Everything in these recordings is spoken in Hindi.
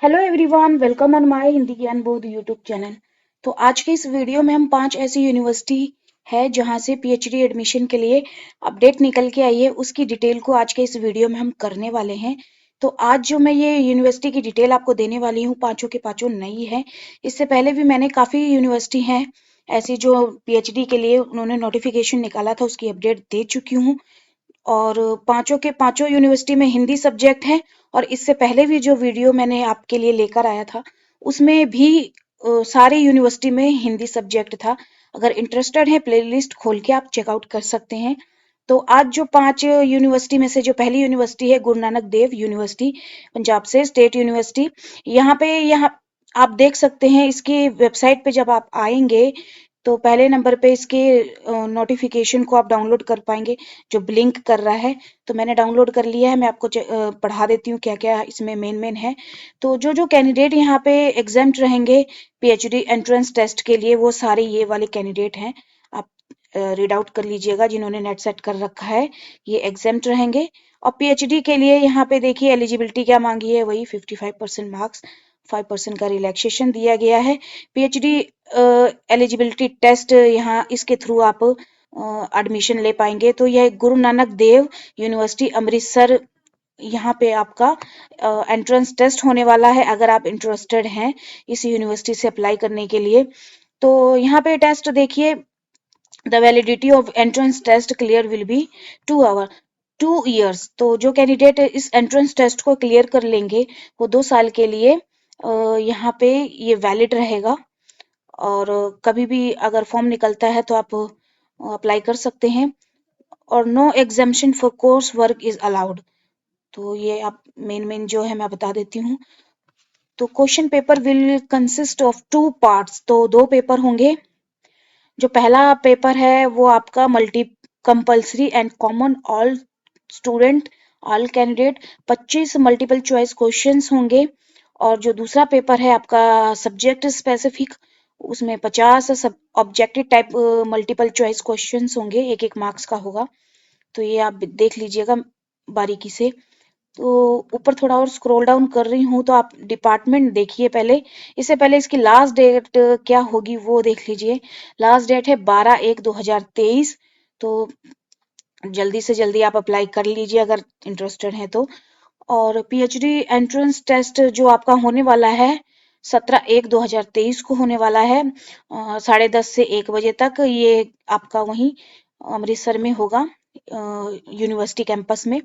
Hello everyone, welcome on my Hindi ज्ञान बोध यूट्यूब चैनल। तो आज के इस वीडियो में हम 5 ऐसी यूनिवर्सिटी है जहां से पीएचडी एडमिशन के लिए अपडेट निकल के आई है, उसकी डिटेल को आज के इस वीडियो में हम करने वाले हैं। तो आज जो मैं ये यूनिवर्सिटी की डिटेल आपको देने वाली हूँ, पांचों के पांचों नई है। इससे पहले भी मैंने काफ़ी यूनिवर्सिटी हैं ऐसी जो पीएचडी के लिए उन्होंने नोटिफिकेशन निकाला था, उसकी अपडेट दे चुकी हूँ। और पांचों के पांचों यूनिवर्सिटी में हिंदी सब्जेक्ट है। और इससे पहले भी जो वीडियो मैंने आपके लिए लेकर आया था उसमें भी सारे यूनिवर्सिटी में हिंदी सब्जेक्ट था। अगर इंटरेस्टेड है प्लेलिस्ट खोल के आप चेकआउट कर सकते हैं। तो आज जो 5 यूनिवर्सिटी में से जो पहली यूनिवर्सिटी है गुरु नानक देव यूनिवर्सिटी पंजाब से स्टेट यूनिवर्सिटी। यहाँ आप देख सकते हैं इसकी वेबसाइट पे जब आप आएंगे तो पहले नंबर पे इसके नोटिफिकेशन को आप डाउनलोड कर पाएंगे जो ब्लिंक कर रहा है। तो मैंने डाउनलोड कर लिया है, मैं आपको पढ़ा देती हूँ क्या क्या इसमें मेन है। तो जो कैंडिडेट यहाँ पे एग्जाम्ड रहेंगे पीएचडी एंट्रेंस टेस्ट के लिए वो सारे ये वाले कैंडिडेट हैं। आप रीड आउट कर लीजिएगा जिन्होंने नेट सेट कर रखा है, ये एग्जाम्ड रहेंगे। और पीएचडी के लिए यहाँ पे देखिए एलिजिबिलिटी क्या मांगी है, वही 55% मार्क्स, 5% का रिलैक्सेशन दिया गया है। पीएचडी एलिजिबिलिटी टेस्ट यहाँ इसके थ्रू आप एडमिशन ले पाएंगे। तो यह गुरु नानक देव यूनिवर्सिटी अमृतसर, यहाँ पे आपका एंट्रेंस टेस्ट होने वाला है अगर आप इंटरेस्टेड हैं इस यूनिवर्सिटी से अप्लाई करने के लिए। तो यहाँ पे टेस्ट देखिए, the validity of entrance test clear will be 2 hour 2 years। तो जो कैंडिडेट इस एंट्रेंस टेस्ट को क्लियर कर लेंगे वो 2 साल के लिए यहाँ पे ये वैलिड रहेगा। और कभी भी अगर फॉर्म निकलता है तो आप अप्लाई कर सकते हैं। और no exemption for course work is allowed. तो ये आप मेन जो है मैं बता देती हूँ। तो question paper will consist of 2 parts. तो 2 पेपर होंगे। जो पहला पेपर है वो आपका multi compulsory and common all student all candidate 25 multiple choice questions होंगे। और जो दूसरा पेपर है आपका सब्जेक्ट स्पेसिफिक, उसमें 50 सब objective type multiple choice questions होंगे, एक एक मार्क्स का होगा। तो ये आप देख लीजिएगा बारीकी से। तो ऊपर थोड़ा और स्क्रॉल डाउन कर रही हूँ तो आप डिपार्टमेंट देखिए पहले। इससे पहले इसकी लास्ट डेट क्या होगी वो देख लीजिए। लास्ट डेट है 12/1/2023। तो जल्दी से जल्दी आप अप्लाई कर लीजिए अगर इंटरेस्टेड है तो। और पीएचडी एंट्रेंस टेस्ट जो आपका होने वाला है 17/1/2023 को होने वाला है, 10:30 से 1 बजे तक। ये आपका वहीं अमृतसर में होगा यूनिवर्सिटी कैंपस में।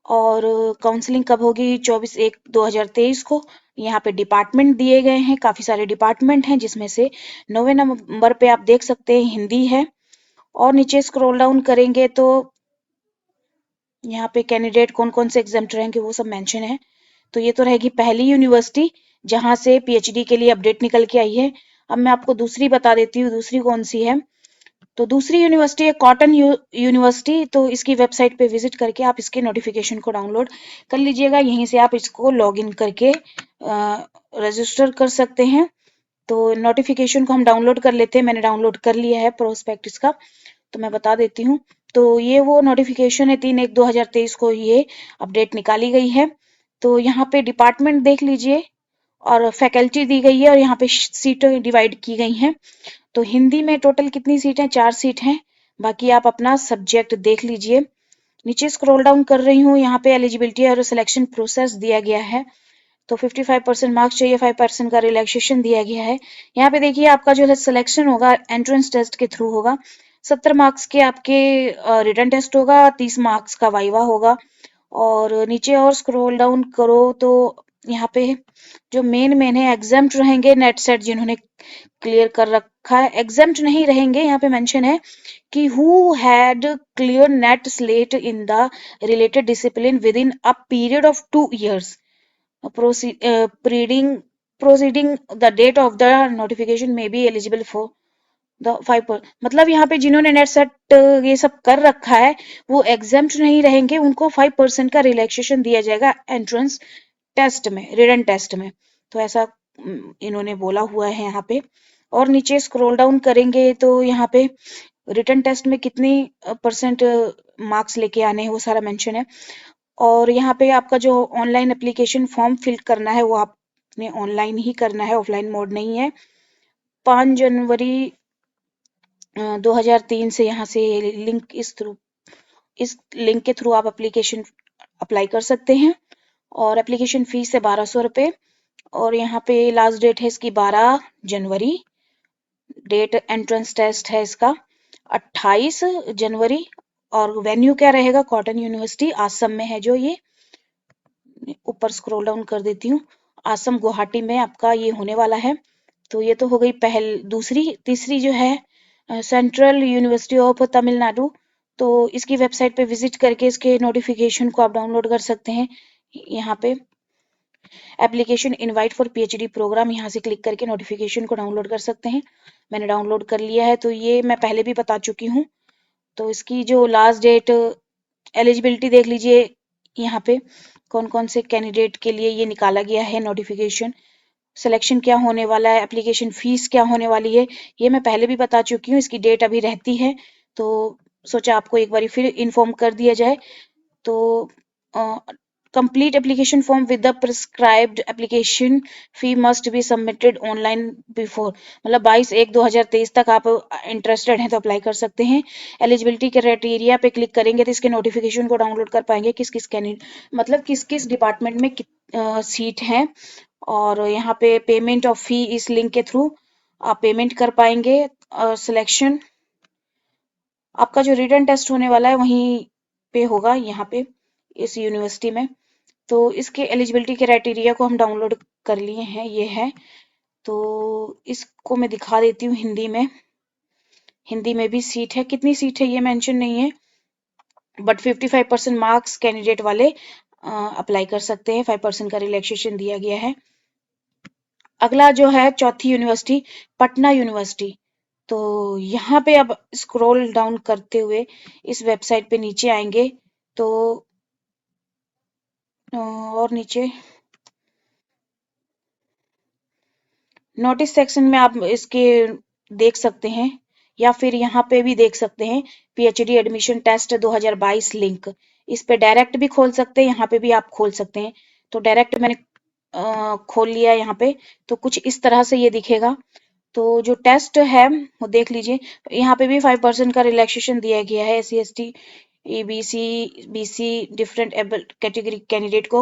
और काउंसलिंग कब होगी? 24/1/2023 को। यहाँ पे डिपार्टमेंट दिए गए हैं, काफी सारे डिपार्टमेंट हैं जिसमें से 9वें नंबर पे आप देख सकते हैं हिंदी है। और नीचे स्क्रॉल डाउन करेंगे तो यहाँ पे कैंडिडेट कौन कौन से एग्जाम्प्ट रहेंगे वो सब मेंशन है। तो ये तो रहेगी पहली यूनिवर्सिटी जहां से पीएचडी के लिए अपडेट निकल के आई है। अब मैं आपको दूसरी बता देती हूँ दूसरी कौन सी है। तो दूसरी यूनिवर्सिटी है कॉटन यूनिवर्सिटी। तो इसकी वेबसाइट पे विजिट करके आप इसके नोटिफिकेशन को डाउनलोड कर लीजिएगा, यहीं से आप इसको लॉग इन करके रजिस्टर कर सकते हैं। तो नोटिफिकेशन को हम डाउनलोड कर लेते हैं, मैंने डाउनलोड कर लिया है प्रोस्पेक्टस का, तो मैं बता देती हूँ। तो ये वो नोटिफिकेशन है 3/1/2023 को ये अपडेट निकाली गई है। तो यहाँ पे डिपार्टमेंट देख लीजिए और फैकल्टी दी गई है और यहाँ पे सीटें डिवाइड की गई हैं। तो हिंदी में टोटल कितनी सीट है? 4 सीट हैं। बाकी आप अपना सब्जेक्ट देख लीजिए। नीचे स्क्रॉल डाउन कर रही हूँ, यहाँ पे एलिजिबिलिटी और सिलेक्शन प्रोसेस दिया गया है। तो 55% मार्क्स चाहिए, 5% का रिलैक्सेशन दिया गया है। यहाँ पे देखिए आपका जो है सिलेक्शन होगा एंट्रेंस टेस्ट के थ्रू होगा। 70 मार्क्स के आपके रिटन टेस्ट होगा, 30 मार्क्स का वाइवा होगा। और नीचे और स्क्रॉल डाउन करो तो यहाँ पे जो मेन है एग्जाम्प्ट रहेंगे नेट सेट जिन्होंने क्लियर कर रखा है। एग्जाम्प्ट नहीं रहेंगे, यहाँ पे मेंशन है कि who had clear NET SLET in the related discipline with in a period of 2 years proceeding proceeding the date of the notification may be eligible for the 5। मतलब यहाँ पे जिन्होंने नेट सेट ये सब कर रखा है वो एग्जाम्प्ट नहीं रहेंगे, उनको 5% का रिलैक्सेशन दिया जाएगा एंट्रेंस टेस्ट में, रिटन टेस्ट में। तो ऐसा इन्होंने बोला हुआ है यहाँ पे। और नीचे स्क्रॉल डाउन करेंगे तो यहाँ पे रिटन टेस्ट में कितनी परसेंट मार्क्स लेके आने हैं वो सारा मेंशन है। और यहाँ पे आपका जो ऑनलाइन एप्लीकेशन फॉर्म फिल करना है वो आप आपने ऑनलाइन ही करना है, ऑफलाइन मोड नहीं है। 5 जनवरी 2003 से यहाँ से इस लिंक के थ्रू आप एप्लीकेशन अप्लाई कर सकते हैं। और एप्लीकेशन फीस है 1200 रुपये। और यहाँ पे लास्ट डेट है इसकी 12 जनवरी। डेट एंट्रेंस टेस्ट है इसका 28 जनवरी। और वेन्यू क्या रहेगा, कॉटन यूनिवर्सिटी आसम में है। जो ये ऊपर स्क्रॉल डाउन कर देती हूँ, आसम गुवाहाटी में आपका ये होने वाला है। तो ये तो हो गई दूसरी। तीसरी जो है सेंट्रल यूनिवर्सिटी ऑफ तमिलनाडु। तो इसकी वेबसाइट पे विजिट करके इसके नोटिफिकेशन को आप डाउनलोड कर सकते हैं। यहाँ पे application invite for PhD programme, यहाँ से क्लिक करके नोटिफिकेशन को डाउनलोड कर सकते हैं। मैंने डाउनलोड कर लिया है। तो ये मैं पहले भी बता चुकी हूँ। तो इसकी जो लास्ट डेट, एलिजिबिलिटी देख लीजिए यहाँ पे कौन कौन से कैंडिडेट के लिए ये निकाला गया है नोटिफिकेशन। सिलेक्शन क्या होने वाला है, एप्लीकेशन फीस क्या होने वाली है, ये मैं पहले भी बता चुकी हूँ। इसकी डेट अभी रहती है, तो सोचा आपको एक बार फिर इन्फॉर्म कर दिया जाए। तो complete application form with the prescribed application fee must be submitted online before, मतलब 22/1/2023 तक आप इंटरेस्टेड हैं तो अप्लाई कर सकते हैं। एलिजिबिलिटी क्राइटेरिया पे क्लिक करेंगे तो इसके नोटिफिकेशन को डाउनलोड कर पाएंगे, किस किस कैंडिडेट मतलब किस किस डिपार्टमेंट में सीट है। और यहाँ पे पेमेंट ऑफ फी इस लिंक के थ्रू आप पेमेंट कर पाएंगे। सिलेक्शन आपका जो रिटन टेस्ट होने वाला है वहीं पे होगा, यहाँ पे इस यूनिवर्सिटी में। तो इसके एलिजिबिलिटी क्राइटेरिया को हम डाउनलोड कर लिए हैं, ये है। तो इसको मैं दिखा देती हूँ हिंदी में। हिंदी में भी सीट है, कितनी सीट है ये मेंशन नहीं है, बट 55% मार्क्स कैंडिडेट वाले अप्लाई कर सकते हैं। 5% का रिलैक्सेशन दिया गया है। अगला जो है चौथी यूनिवर्सिटी, पटना यूनिवर्सिटी। तो यहाँ पे अब स्क्रॉल डाउन करते हुए इस वेबसाइट पे नीचे आएंगे तो और नीचे नोटिस सेक्शन में आप इसके देख सकते हैं, या फिर यहाँ पे भी देख सकते हैं पीएचडी एडमिशन टेस्ट 2022 लिंक। इस पे डायरेक्ट भी खोल सकते हैं, यहाँ पे भी आप खोल सकते हैं। तो डायरेक्ट मैंने खोल लिया यहाँ पे। तो कुछ इस तरह से ये दिखेगा। तो जो टेस्ट है वो देख लीजिए। यहाँ पे भी 5% का रिलैक्सेशन दिया गया है SC ST EBC BC different able category candidate को।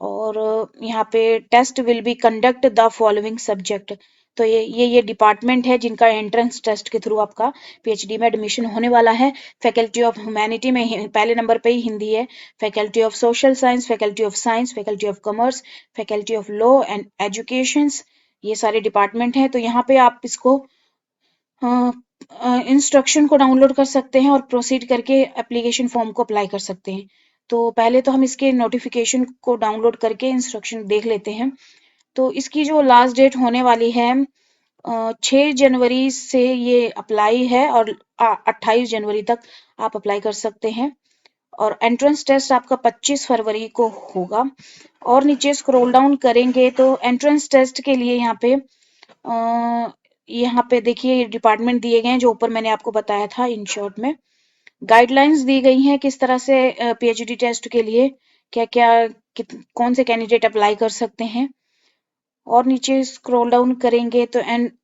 और यहाँ पे test will be conduct the following subject. तो ये डिपार्टमेंट है जिनका एंट्रेंस टेस्ट के थ्रू आपका पीएचडी में एडमिशन होने वाला है। फैकल्टी ऑफ ह्यूमैनिटी में पहले नंबर पे ही हिंदी है। Faculty of social science, faculty of science, faculty of commerce, faculty of law and education, ये सारे डिपार्टमेंट हैं। तो यहाँ पे आप इसको इंस्ट्रक्शन को डाउनलोड कर सकते हैं और प्रोसीड करके एप्लीकेशन फॉर्म को अप्लाई कर सकते हैं। तो पहले तो हम इसके नोटिफिकेशन को डाउनलोड करके इंस्ट्रक्शन देख लेते हैं। तो इसकी जो लास्ट डेट होने वाली है 6 जनवरी से ये अप्लाई है, और 28 जनवरी तक आप अप्लाई कर सकते हैं। और एंट्रेंस टेस्ट आपका 25 फरवरी को होगा। और नीचे स्क्रॉल डाउन करेंगे तो एंट्रेंस टेस्ट के लिए यहाँ पे देखिए डिपार्टमेंट दिए गए हैं जो ऊपर मैंने आपको बताया था इन शॉर्ट में। गाइडलाइंस दी गई हैं किस तरह से पीएचडी टेस्ट के लिए क्या क्या कौन से कैंडिडेट अप्लाई कर सकते हैं। और नीचे स्क्रॉल डाउन करेंगे तो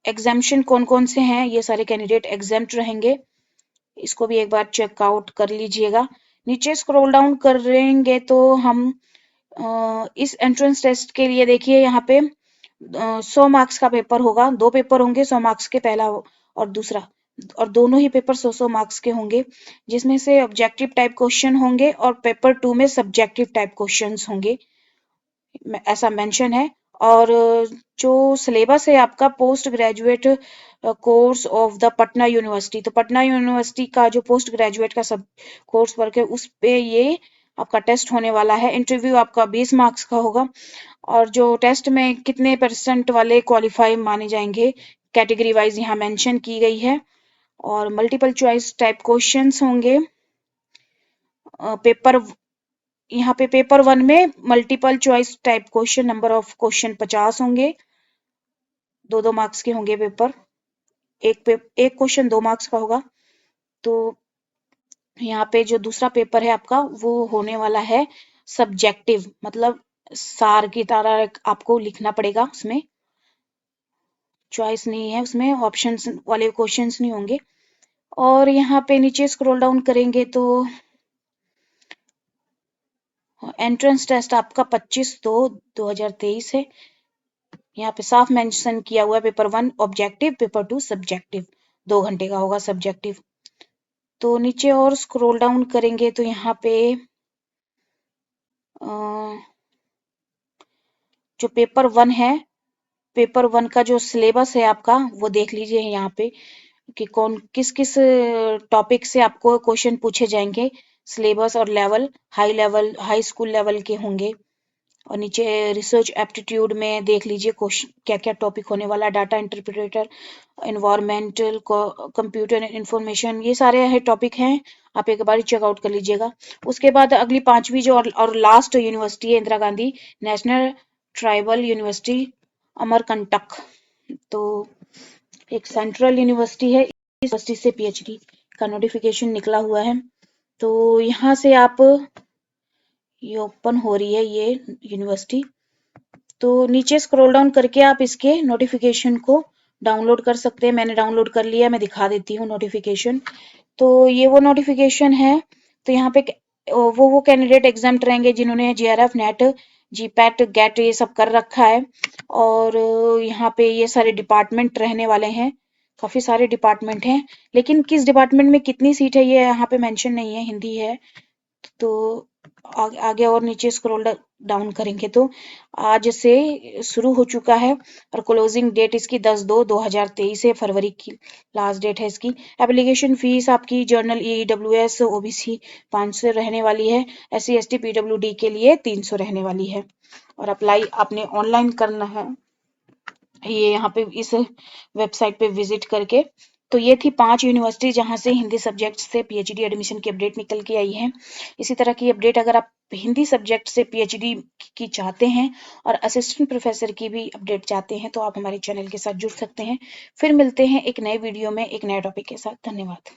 एग्जाम्शन कौन कौन से हैं, ये सारे कैंडिडेट एग्जाम्प्ट रहेंगे। इसको भी एक बार चेकआउट कर लीजिएगा। नीचे स्क्रॉल डाउन करेंगे तो हम इस एंट्रेंस टेस्ट के लिए देखिए यहाँ पे 100 मार्क्स का पेपर होगा। 2 पेपर होंगे 100 मार्क्स के, पहला और दूसरा। और दोनों ही पेपर 100-100 मार्क्स के होंगे, जिसमें से ऑब्जेक्टिव टाइप क्वेश्चन होंगे और पेपर 2 में सब्जेक्टिव टाइप क्वेश्चंस होंगे, ऐसा मेंशन है। और जो सिलेबस है आपका post graduate course of the Patna university, तो पटना यूनिवर्सिटी का जो पोस्ट ग्रेजुएट का सब कोर्स वर्क है उस पे ये आपका टेस्ट होने वाला है। इंटरव्यू आपका 20 मार्क्स का होगा। और जो टेस्ट में कितने % वाले क्वालिफाई माने जाएंगे कैटेगरी वाइज यहाँ मेंशन की गई है। और मल्टीपल चॉइस टाइप क्वेश्चंस होंगे। पेपर यहाँ पे पेपर 1 में multiple choice type question, number of question 50 होंगे। 2-2 मार्क्स के होंगे पेपर। एक क्वेश्चन 2 मार्क्स का होगा। तो यहाँ पे जो दूसरा पेपर है आपका वो होने वाला है सब्जेक्टिव, मतलब सार की तरह आपको लिखना पड़ेगा, उसमें चॉइस नहीं है, उसमें ऑप्शंस वाले क्वेश्चंस नहीं होंगे। और यहाँ पे नीचे स्क्रॉल डाउन करेंगे तो एंट्रेंस टेस्ट आपका 25/2/2023 है। यहाँ पे साफ मेंशन किया हुआ है पेपर 1 ऑब्जेक्टिव, पेपर 2 सब्जेक्टिव, 2 घंटे का होगा सब्जेक्टिव। तो नीचे और स्क्रॉल डाउन करेंगे तो यहाँ पे जो पेपर 1 है, पेपर 1 का जो सिलेबस है आपका वो देख लीजिए यहाँ पे कि कौन किस किस टॉपिक से आपको क्वेश्चन पूछे जाएंगे। सिलेबस और लेवल हाई स्कूल लेवल के होंगे। और नीचे रिसर्च एप्टीट्यूड में देख लीजिए क्वेश्चन क्या क्या टॉपिक होने वाला, data interpreter, environmental, computer information, ये सारे है टॉपिक हैं। आप एक बार चेकआउट कर लीजिएगा। उसके बाद अगली 5वीं जो और लास्ट यूनिवर्सिटी है Indira Gandhi national tribal university Amarkantak. तो एक सेंट्रल यूनिवर्सिटी है, इस यूनिवर्सिटी से पीएचडी का नोटिफिकेशन निकला हुआ है। तो यहाँ से आप ये ओपन हो रही है ये यूनिवर्सिटी। तो नीचे स्क्रॉल डाउन करके आप इसके नोटिफिकेशन को डाउनलोड कर सकते हैं। मैंने डाउनलोड कर लिया, मैं दिखा देती हूँ नोटिफिकेशन। तो ये वो नोटिफिकेशन है। तो यहाँ पे वो कैंडिडेट एग्जाम रहेंगे जिन्होंने जेआरएफ, नेट, जीपैट, गेट ये सब कर रखा है। और यहाँ पे ये सारे डिपार्टमेंट रहने वाले हैं, काफी सारे डिपार्टमेंट हैं, लेकिन किस डिपार्टमेंट में कितनी सीट है ये यहाँ पे मेंशन नहीं है, हिंदी है। तो आगे और नीचे स्क्रॉल डाउन करेंगे तो आज से शुरू हो चुका है और क्लोजिंग डेट इसकी 10/2/2023 है, फरवरी की लास्ट डेट है इसकी। एप्लीकेशन फीस आपकी जनरल ईडब्ल्यूएस ओबीसी 500 रहने वाली है, SC ST PWD के लिए 300 रहने वाली है। और अप्लाई आपने ऑनलाइन करना है, ये यहाँ पे इस वेबसाइट पे विजिट करके। तो ये थी 5 यूनिवर्सिटी जहां से हिंदी सब्जेक्ट से पीएचडी एडमिशन की अपडेट निकल के आई है। इसी तरह की अपडेट अगर आप हिंदी सब्जेक्ट से पीएचडी की चाहते हैं और असिस्टेंट प्रोफेसर की भी अपडेट चाहते हैं तो आप हमारे चैनल के साथ जुड़ सकते हैं। फिर मिलते हैं एक नए वीडियो में एक नए टॉपिक के साथ। धन्यवाद।